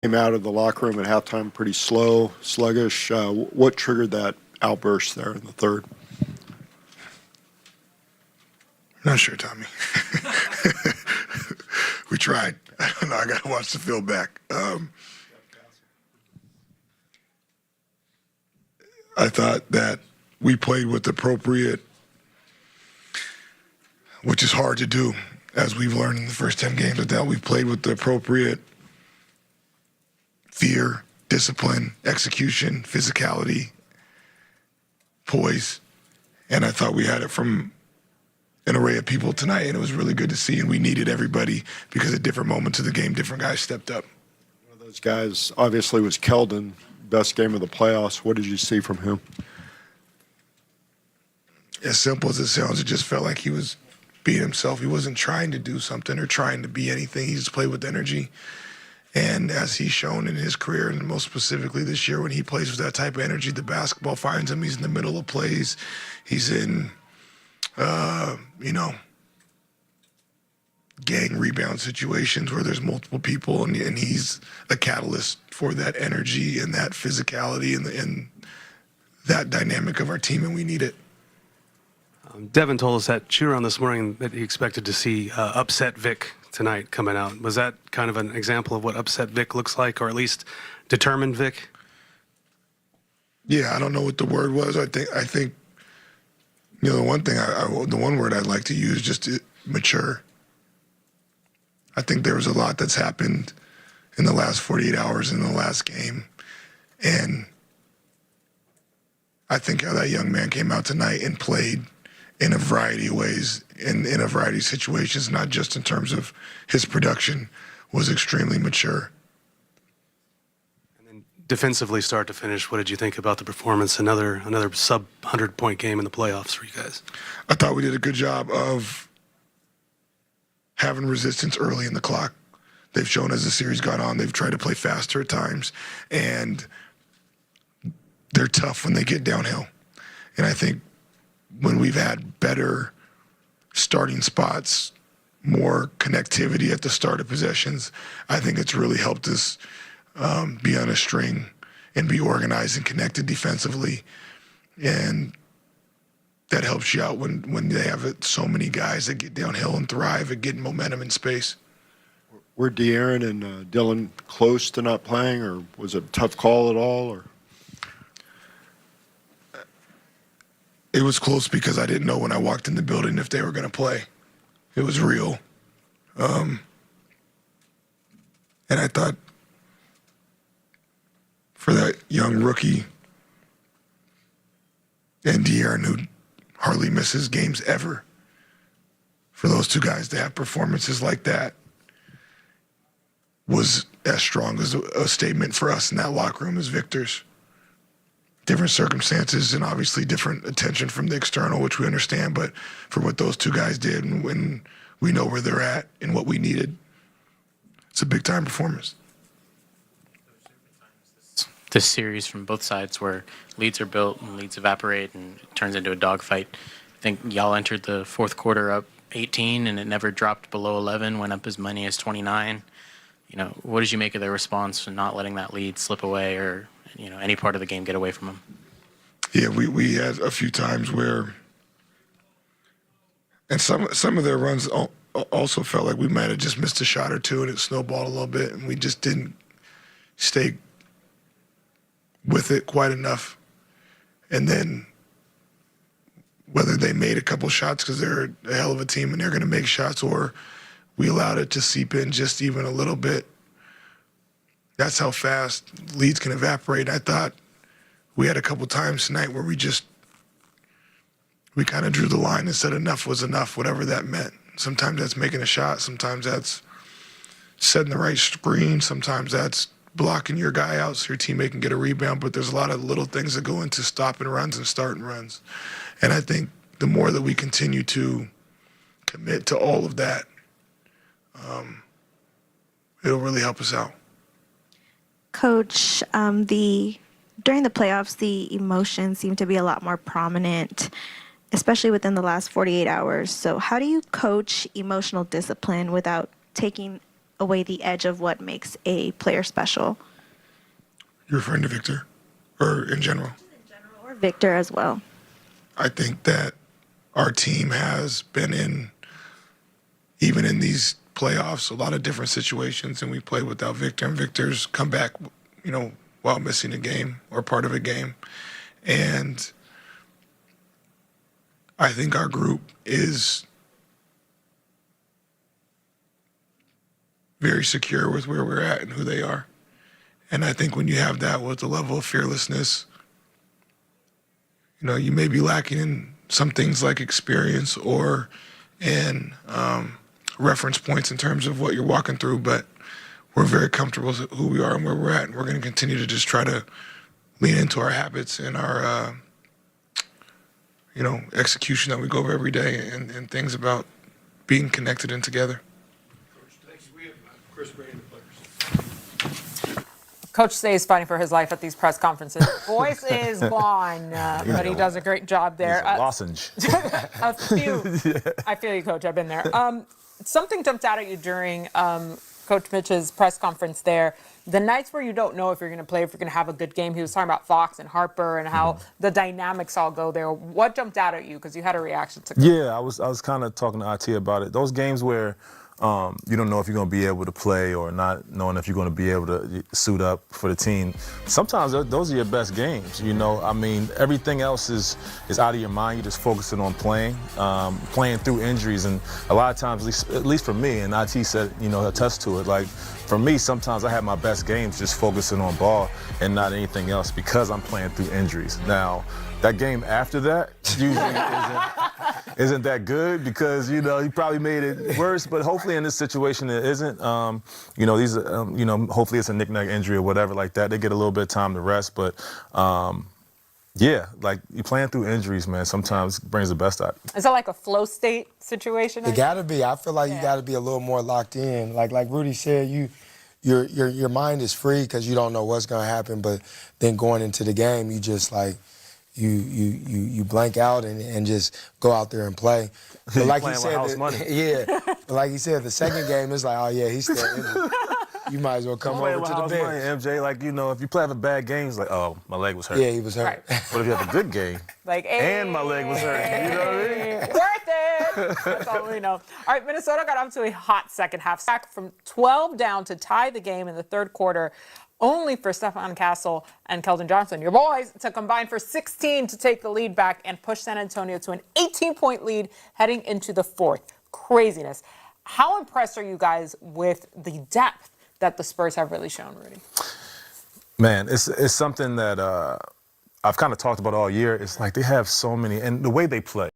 Came out of the locker room at halftime pretty slow, sluggish. What triggered that outburst there in the third? Not sure, Tommy. We tried. I don't know. I got to watch the film back. I thought that we played with appropriate, which is hard to do, as we've learned in the first 10 games, that we've played with the appropriate fear, discipline, execution, physicality, poise. And I thought we had it from an array of people tonight, and it was really good to see. And we needed everybody because at different moments of the game, different guys stepped up. One of those guys obviously was Keldon, best game of the playoffs. What did you see from him? As simple as it sounds, it just felt like he was being himself. He wasn't trying to do something or trying to be anything. He just played with energy. And as he's shown in his career, and most specifically this year, when he plays with that type of energy, the basketball finds him. He's in the middle of plays. He's in, gang rebound situations where there's multiple people, and he's a catalyst for that energy and that physicality and that dynamic of our team, and we need it. Devin told us at shoot-around this morning that he expected to see upset Vic tonight coming out. Was that kind of an example of what upset Vic looks like, or at least determined Vic? Yeah, I don't know what the word was. I think the one thing the one word I'd like to use just mature. I think there was a lot that's happened in the last 48 hours in the last game, and I think how that young man came out tonight and played in a variety of ways, in a variety of situations, not just in terms of his production, was extremely mature. And then defensively, start to finish, what did you think about the performance? Another sub-100-point game in the playoffs for you guys. I thought we did a good job of having resistance early in the clock. They've shown as the series gone on, they've tried to play faster at times, and they're tough when they get downhill. And I think when we've had better starting spots, more connectivity at the start of possessions, I think it's really helped us be on a string and be organized and connected defensively. And that helps you out when they have so many guys that get downhill and thrive at getting momentum in space. Were De'Aaron and Dylan close to not playing, or was it a tough call at all? Or it was close because I didn't know when I walked in the building if they were going to play. It was real. And I thought for that young rookie and De'Aaron, who hardly misses games ever, for those two guys to have performances like that was as strong as a statement for us in that locker room as victors. Different circumstances and obviously different attention from the external, which we understand, but for what those two guys did and when we know where they're at and what we needed, it's a big-time performance. This series from both sides where leads are built and leads evaporate and it turns into a dogfight. I think y'all entered the fourth quarter up 18 and it never dropped below 11, went up as many as 29. What did you make of their response and not letting that lead slip away or any part of the game get away from them? Yeah, we had a few times where, and some of their runs also felt like we might have just missed a shot or two and it snowballed a little bit and we just didn't stay with it quite enough. And then whether they made a couple shots because they're a hell of a team and they're going to make shots, or we allowed it to seep in just even a little bit. That's how fast leads can evaporate. I thought we had a couple times tonight where we kind of drew the line and said enough was enough, whatever that meant. Sometimes that's making a shot. Sometimes that's setting the right screen. Sometimes that's blocking your guy out so your teammate can get a rebound. But there's a lot of little things that go into stopping runs and starting runs. And I think the more that we continue to commit to all of that, it'll really help us out. Coach, during the playoffs, the emotions seem to be a lot more prominent, especially within the last 48 hours. So how do you coach emotional discipline without taking away the edge of what makes a player special. You're referring to Victor, or in general? Or Victor as well. I think that our team has been in, even in these playoffs, a lot of different situations, and we played without Victor, and Victor's come back, while missing a game or part of a game. And I think our group is very secure with where we're at and who they are. And I think when you have that with the level of fearlessness, you may be lacking in some things like experience or in reference points in terms of what you're walking through, but we're very comfortable with who we are and where we're at, and we're going to continue to just try to lean into our habits and our, execution that we go over every day and things about being connected and together. Coach, thanks. We have Chris Ray and the players. Coach stays fighting for his life at these press conferences. Voice is gone, but he does a great job there. Lozenge. A few. I feel you, Coach. I've been there. Something jumped out at you during Coach Mitch's press conference there. The nights where you don't know if you're going to play, if you're going to have a good game. He was talking about Fox and Harper and how the dynamics all go there. What jumped out at you? Because you had a reaction to. Yeah, I was kind of talking to IT about it. Those games where you don't know if you're going to be able to play or not knowing if you're going to be able to suit up for the team. Sometimes those are your best games. I mean, everything else is out of your mind. You're just focusing on playing through injuries. And a lot of times, at least for me, and IT said, attest to it, like, for me, sometimes I have my best games just focusing on ball and not anything else because I'm playing through injuries. Now, that game after that usually isn't that good because, he probably made it worse. But hopefully in this situation it isn't. These, hopefully it's a knick-knack injury or whatever like that. They get a little bit of time to rest. But, yeah, like you're playing through injuries, man, sometimes brings the best out. Is that like a flow state situation? It gotta be. I feel like you gotta be a little more locked in. Like Rudy said, your mind is free because you don't know what's gonna happen. But then going into the game, you just like you blank out and just go out there and play. But like he said, yeah. But like he said, the second game is like, oh yeah, he's still injured. You might as well come over to the bench. MJ, like, if you play have a bad game, it's like, oh, my leg was hurt. Yeah, he was hurt. Right. But if you have a good game, Like, and my leg was hurt, you know what I mean? Worth it. That's all we know. All right, Minnesota got off to a hot second half. Back from 12 down to tie the game in the third quarter, only for Stephon Castle and Keldon Johnson, your boys, to combine for 16 to take the lead back and push San Antonio to an 18-point lead heading into the fourth. Craziness. How impressed are you guys with the depth that the Spurs have really shown, Rudy? Man, it's something that I've kind of talked about all year. It's like they have so many, and the way they play.